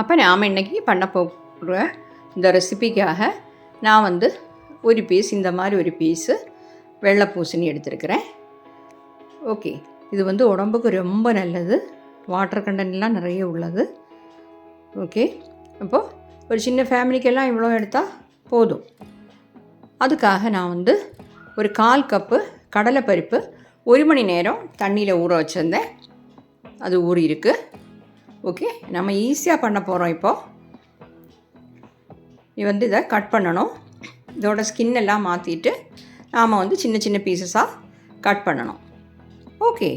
அப்போ நாம் இன்றைக்கி பண்ண போகிற இந்த ரெசிபிக்காக நான் வந்து ஒரு பீஸ் இந்த மாதிரி ஒரு பீஸு வெள்ளை பூசணி எடுத்துருக்கிறேன். ஓகே, இது வந்து உடம்புக்கு ரொம்ப நல்லது, வாட்டர் கண்டென்ட்லாம் நிறைய உள்ளது. ஓகே, அப்போது ஒரு சின்ன ஃபேமிலிக்கெல்லாம் இவ்வளோ எடுத்தால் போதும். அதுக்காக நான் வந்து ஒரு 1/4 கப்பு கடலைப்பருப்பு 1 மணி நேரம் தண்ணியில் ஊற வச்சுருந்தேன். அது ஊறி இருக்குது. ஓகே, நம்ம ஈஸியாக பண்ண போகிறோம். இப்போது இது வந்து இதை கட் பண்ணணும். இதோட ஸ்கின் எல்லாம் மாற்றிட்டு நாம் வந்து சின்ன சின்ன பீசஸாக கட் பண்ணணும். ஓகே,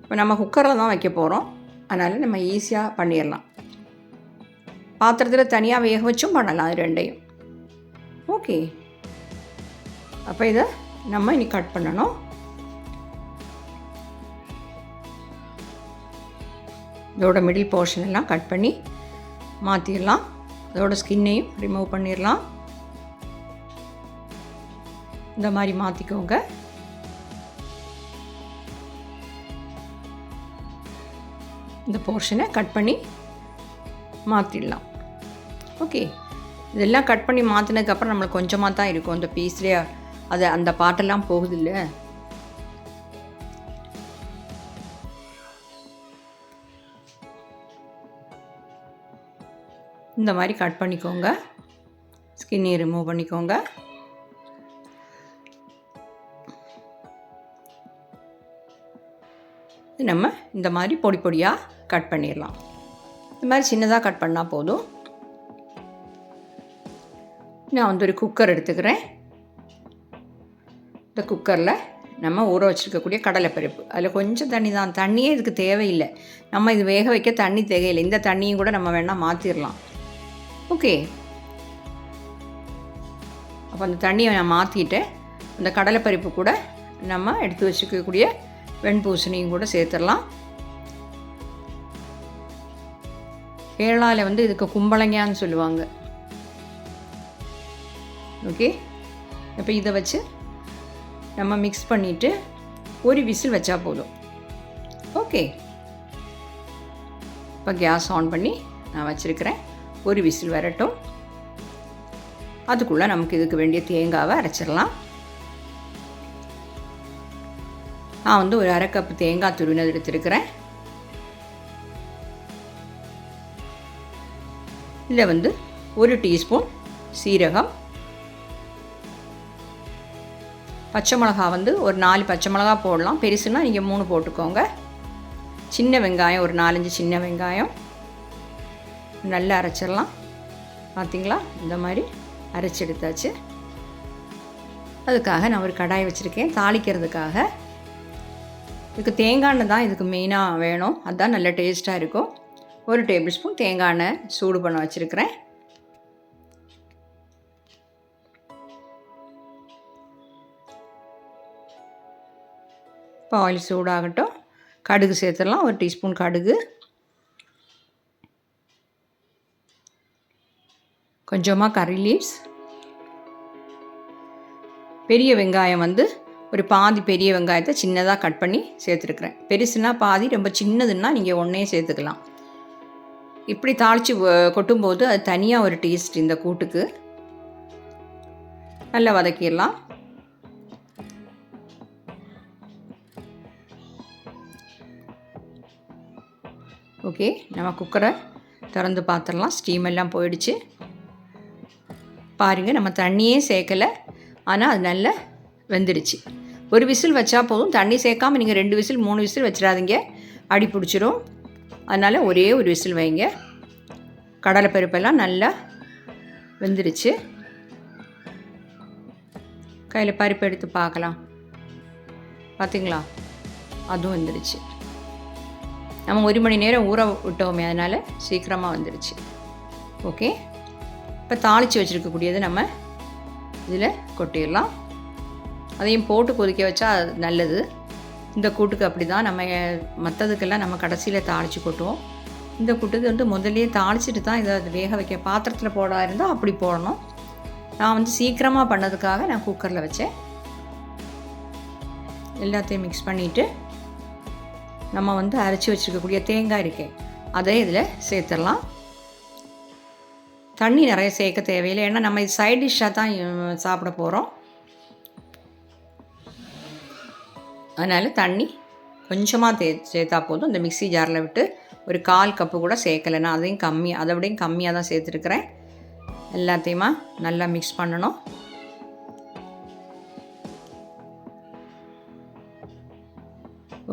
இப்போ நம்ம குக்கரில் தான் வைக்க போகிறோம், அதனால் நம்ம ஈஸியாக பண்ணிடலாம். பாத்திரத்தில் தனியாக வேக வச்சும் பண்ணலாம், அது ரெண்டையும். ஓகே, அப்போ இதை நம்ம இனி கட் பண்ணணும். இதோட மிடில் போர்ஷன் எல்லாம் கட் பண்ணி மாற்றிடலாம். அதோட ஸ்கின்னையும் ரிமூவ் பண்ணிடலாம். இந்த மாதிரி மாற்றிக்கோங்க. இந்த போர்ஷனை கட் பண்ணி மாற்றிடலாம். ஓகே, இதெல்லாம் கட் பண்ணி மாற்றினதுக்கப்புறம் நம்மளுக்கு கொஞ்சமாக தான் இருக்கும் அந்த பீஸ்லேயே, அது அந்த பாட்டெல்லாம் போகுது இல்லை. இந்த மாதிரி கட் பண்ணிக்கோங்க. ஸ்கின்னை ரிமூவ் பண்ணிக்கோங்க. நம்ம இந்த மாதிரி பொடி பொடியாக கட் பண்ணிடலாம். இந்த மாதிரி சின்னதாக கட் பண்ணால் போதும். நான் வந்து ஒரு குக்கர் எடுத்துக்கிறேன். இந்த குக்கரில் நம்ம ஊற வச்சுருக்கக்கூடிய கடலைப்பருப்பு, அதில் கொஞ்சம் தண்ணி தான், தண்ணியே இதுக்கு தேவையில்லை. நம்ம இது வேக வைக்க தண்ணி தேவையில்லை. இந்த தண்ணியும் கூட நம்ம வேணால் மாற்றிடலாம். ஓகே, அப்போ அந்த தண்ணியை நான் மாற்றிட்டு அந்த கடலைப்பருப்பு கூட நம்ம எடுத்து வச்சுக்கக்கூடிய வெண்பூசணியும் கூட சேர்த்துடலாம். கேரளாவில் வந்து இதுக்கு கும்பளங்கான்னு சொல்லுவாங்க. ஓகே, இப்போ இதை வச்சு நம்ம மிக்ஸ் பண்ணிவிட்டு ஒரு விசில் வச்சா போதும். ஓகே, இப்போ கேஸ் ஆன் பண்ணி நான் வச்சுருக்கிறேன். ஒரு விசில் வரட்டும். அதுக்குள்ளே நமக்கு இதுக்கு வேண்டிய தேங்காவை அரைச்சிடலாம். நான் வந்து ஒரு 1/2 கப்பு தேங்காய் துருவினது எடுத்துருக்கிறேன். இதில் வந்து 1 டீஸ்பூன் சீரகம், பச்சை மிளகா வந்து ஒரு 4 பச்சை மிளகா போடலாம், பெருசுன்னா நீங்கள் 3 போட்டுக்கோங்க. சின்ன வெங்காயம் ஒரு 4-5 சின்ன வெங்காயம் நல்லா அரைச்சிடலாம். பார்த்திங்களா, இந்த மாதிரி அரைச்சி எடுத்தாச்சு. அதுக்காக நான் ஒரு கடாய் வச்சுருக்கேன் தாளிக்கிறதுக்காக. இதுக்கு தேங்காய் எண்ணெய் தான் இதுக்கு மெயினாக வேணும், அதுதான் நல்ல டேஸ்ட்டாக இருக்கும். 1 டேபிள் ஸ்பூன் தேங்காய் எண்ணெய் சூடு பண்ண வச்சுருக்கிறேன். இப்போ ஆயில் சூடாகட்டும். கடுகு சேர்த்துடலாம். 1 டீஸ்பூன் கடுகு, கொஞ்சமாக கறி லீவ்ஸ், பெரிய வெங்காயம் வந்து ஒரு பாதி பெரிய வெங்காயத்தை சின்னதாக கட் பண்ணி சேர்த்துருக்குறேன். பெருசுனா பாதி, ரொம்ப சின்னதுன்னா நீங்கள் ஒன்றே சேர்த்துக்கலாம். இப்படி தாளித்து கொட்டும்போது அது தனியாக ஒரு டேஸ்ட் இந்த கூட்டுக்கு. நல்லா வதக்கிடலாம். ஓகே, நம்ம குக்கரை திறந்து பார்த்துடலாம். ஸ்டீம் எல்லாம் போயிடுச்சு பாருங்கள். நம்ம தண்ணியே சேர்க்கலை, ஆனால் அது நல்லா வெந்துடுச்சு. ஒரு விசில் வச்சா போதும். தண்ணி சேர்க்காமல் நீங்கள் 2 விசில் 3 விசில் வச்சிடாதீங்க, அடி பிடிச்சிரும். அதனால் ஒரே ஒரு விசில் வைங்க. கடலைப்பருப்பெல்லாம் நல்லா வெந்துடுச்சு. கையில் பருப்பு எடுத்து பார்க்கலாம். பார்த்திங்களா, அதுவும் வெந்துடுச்சு. நம்ம 1 மணி நேரம் ஊற விட்டோமே, அதனால் சீக்கிரமாக வந்துடுச்சு. ஓகே, இப்போ தாளித்து வச்சுருக்கக்கூடியது நம்ம இதில் கொட்டிடலாம். அதையும் போட்டு கொதிக்க வச்சா நல்லது. இந்த கூட்டுக்கு அப்படி தான். நம்ம மற்றதுக்கெல்லாம் நம்ம கடைசியில் தாளித்து கொட்டுவோம். இந்த கூட்டுக்கு வந்து முதல்லையே தாளிச்சிட்டு தான் இதை வேக வைக்க. பாத்திரத்தில் போட இருந்தால் அப்படி போடணும். நான் வந்து சீக்கிரமாக பண்ணதுக்காக நான் குக்கரில் வச்சேன். எல்லாத்தையும் மிக்ஸ் பண்ணிவிட்டு நம்ம வந்து அரைச்சி வச்சுருக்கக்கூடிய தேங்காய் இருக்கேன் அதை இதில் சேர்த்துடலாம். தண்ணி நிறைய சேர்க்க தேவையில்லை, ஏன்னா நம்ம இது சைட் டிஷ்ஷாக தான் சாப்பிட போகிறோம். அதனால் தண்ணி கொஞ்சமாக சேர்த்தா போதும். இந்த மிக்ஸி ஜாரில் விட்டு ஒரு 1/4 கப்பு கூட சேர்க்கலை, நான் அதையும் அதை விடையும் கம்மியாக தான் சேர்த்துருக்குறேன். எல்லாத்தையுமா நல்லா மிக்ஸ் பண்ணணும்.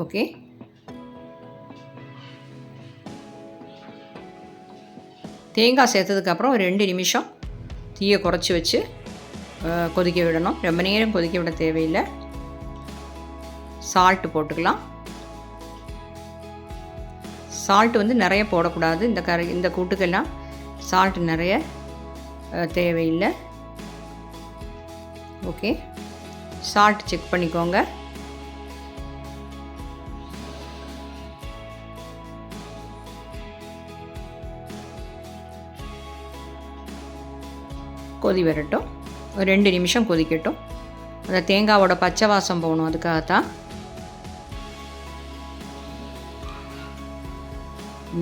ஓகே, தேங்காய் சேர்த்ததுக்கப்புறம் ஒரு 2 நிமிஷம் தீயை குறைச்சி வச்சு கொதிக்க விடணும். ரொம்ப நேரம் கொதிக்க விட தேவையில்லை. சால்ட்டு போட்டுக்கலாம். சால்ட்டு வந்து நிறைய போடக்கூடாது. இந்த கூட்டுக்கெல்லாம் சால்ட்டு நிறைய தேவையில்லை. ஓகே, சால்ட் செக் பண்ணிக்கோங்க. கொதி வரட்டும், ஒரு 2 நிமிஷம் கொதிக்கட்டும். அந்த தேங்காவோட பச்சை வாசம் போகணும், அதுக்காகத்தான்.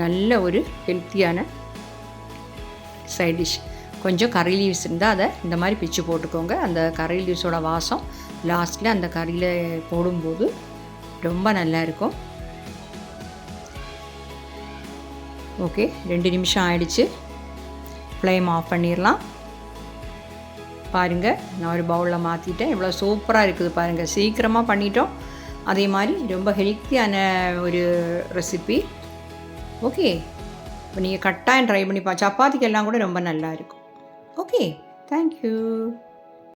நல்ல ஒரு ஹெல்த்தியான சைட் டிஷ். கொஞ்சம் கறி லீவ்ஸ் இருந்தால் அதை இந்த மாதிரி பிச்சு போட்டுக்கோங்க. அந்த கறி லீவ்ஸோட வாசம் லாஸ்ட்டில் அந்த கறியில் போடும்போது ரொம்ப நல்லா இருக்கும். ஓகே, 2 நிமிஷம் ஆயிடுச்சு. ஃப்ளேம் ஆஃப் பண்ணிடலாம். பாருங்கள், நான் ஒரு பவுலில் மாற்றிட்டேன். இவ்வளோ சூப்பராக இருக்குது பாருங்கள். சீக்கிரமாக பண்ணிட்டோம். அதே மாதிரி ரொம்ப ஹெல்த்தியான ஒரு ரெசிபி. ஓகே, இப்போ நீங்கள் கட்டாயம் ட்ரை பண்ணி சப்பாத்திக்கெல்லாம் கூட ரொம்ப நல்லா இருக்கும். Okay, thank you.